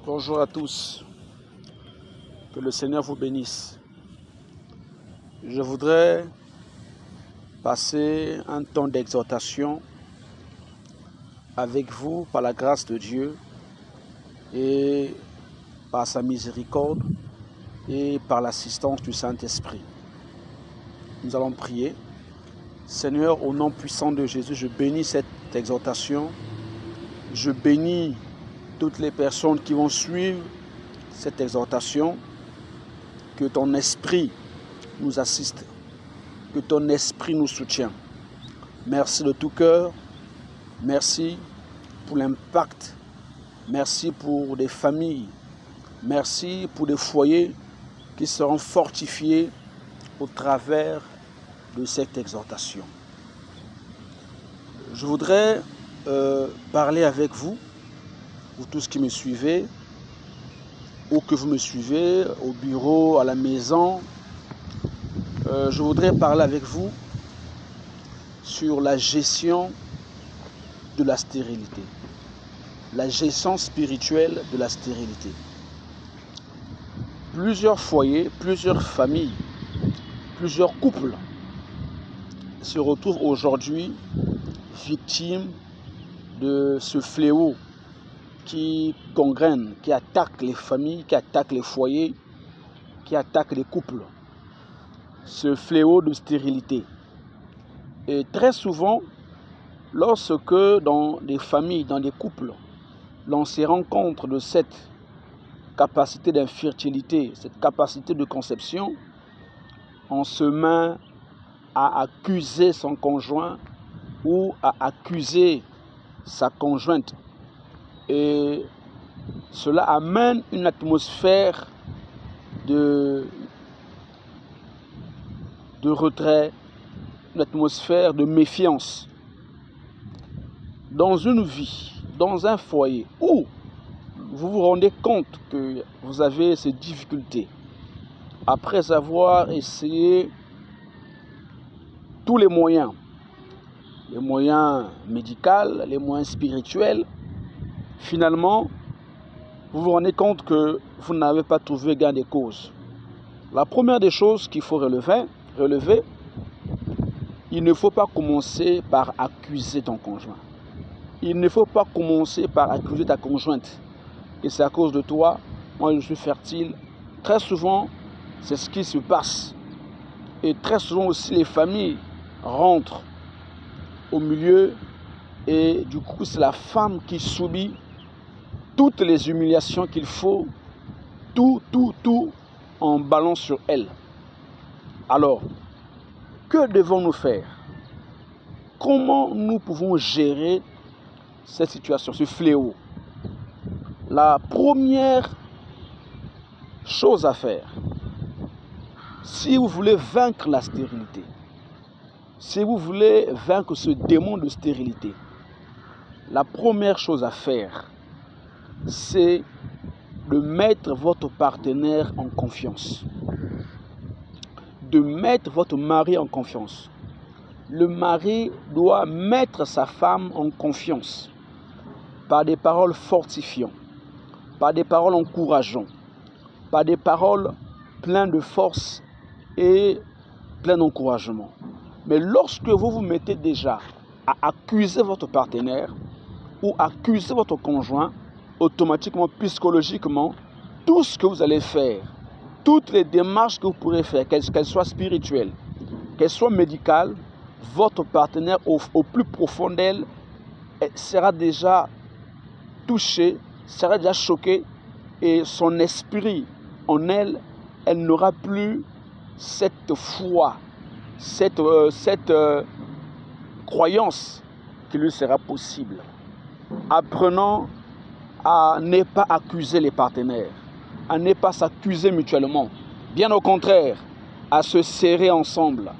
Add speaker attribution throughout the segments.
Speaker 1: Bonjour à tous, que le Seigneur vous bénisse. Je voudrais passer un temps d'exhortation avec vous par la grâce de Dieu et par sa miséricorde et par l'assistance du Saint-Esprit. Nous allons prier. Seigneur, au nom puissant de Jésus, je bénis cette exhortation. Je bénis toutes les personnes qui vont suivre cette exhortation. Que ton esprit nous assiste, que ton esprit nous soutienne. Merci de tout cœur, merci pour l'impact, merci pour des familles, merci pour des foyers qui seront fortifiés au travers de cette exhortation. Je voudrais parler avec vous tous qui me suivez, ou que vous me suivez au bureau, à la maison. Je voudrais parler avec vous sur la gestion de la stérilité, la gestion spirituelle de la stérilité. Plusieurs foyers, plusieurs familles, plusieurs couples se retrouvent aujourd'hui victimes de ce fléau qui gangrène, qui attaque les familles, qui attaque les foyers, qui attaque les couples. Ce fléau de stérilité. Et très souvent, lorsque dans des familles, dans des couples, l'on se rend compte de cette capacité d'infertilité, cette capacité de conception, on se met à accuser son conjoint ou à accuser sa conjointe. Et cela amène une atmosphère de retrait, une atmosphère de méfiance. Dans une vie, dans un foyer où vous vous rendez compte que vous avez ces difficultés, après avoir essayé tous les moyens médicaux, les moyens spirituels, finalement, vous vous rendez compte que vous n'avez pas trouvé gain de cause. La première des choses qu'il faut relever, il ne faut pas commencer par accuser ton conjoint. Il ne faut pas commencer par accuser ta conjointe. Et c'est à cause de toi, moi je suis fertile. Très souvent, c'est ce qui se passe. Et très souvent aussi, les familles rentrent au milieu. Et du coup, c'est la femme qui subit toutes les humiliations qu'il faut, tout en balance sur elle. Alors, que devons-nous faire? Comment nous pouvons gérer cette situation, ce fléau? La première chose à faire, si vous voulez vaincre la stérilité, si vous voulez vaincre ce démon de stérilité, la première chose à faire, c'est de mettre votre partenaire en confiance. De mettre votre mari en confiance. Le mari doit mettre sa femme en confiance par des paroles fortifiantes, par des paroles encourageantes, par des paroles pleines de force et pleines d'encouragement. Mais lorsque vous vous mettez déjà à accuser votre partenaire ou accuser votre conjoint, automatiquement, psychologiquement, tout ce que vous allez faire, toutes les démarches que vous pourrez faire, qu'elles soient spirituelles, qu'elles soient médicales, votre partenaire au plus profond d'elle sera déjà touché, sera déjà choqué, et son esprit en elle, elle n'aura plus cette foi, cette croyance qu'il lui sera possible. Apprenons à ne pas accuser les partenaires, à ne pas s'accuser mutuellement. Bien au contraire, à se serrer ensemble.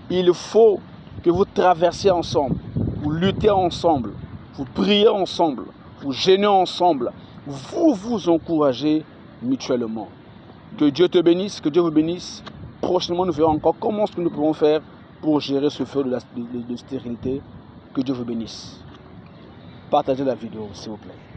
Speaker 1: Il faut que vous traversiez ensemble, vous luttez ensemble, vous priez ensemble, vous jeûnez ensemble, vous vous encouragez mutuellement. Que Dieu te bénisse, que Dieu vous bénisse. Prochainement, nous verrons encore comment est-ce que nous pouvons faire pour gérer ce feu de stérilité. Que Dieu vous bénisse. Partagez la vidéo, s'il vous plaît.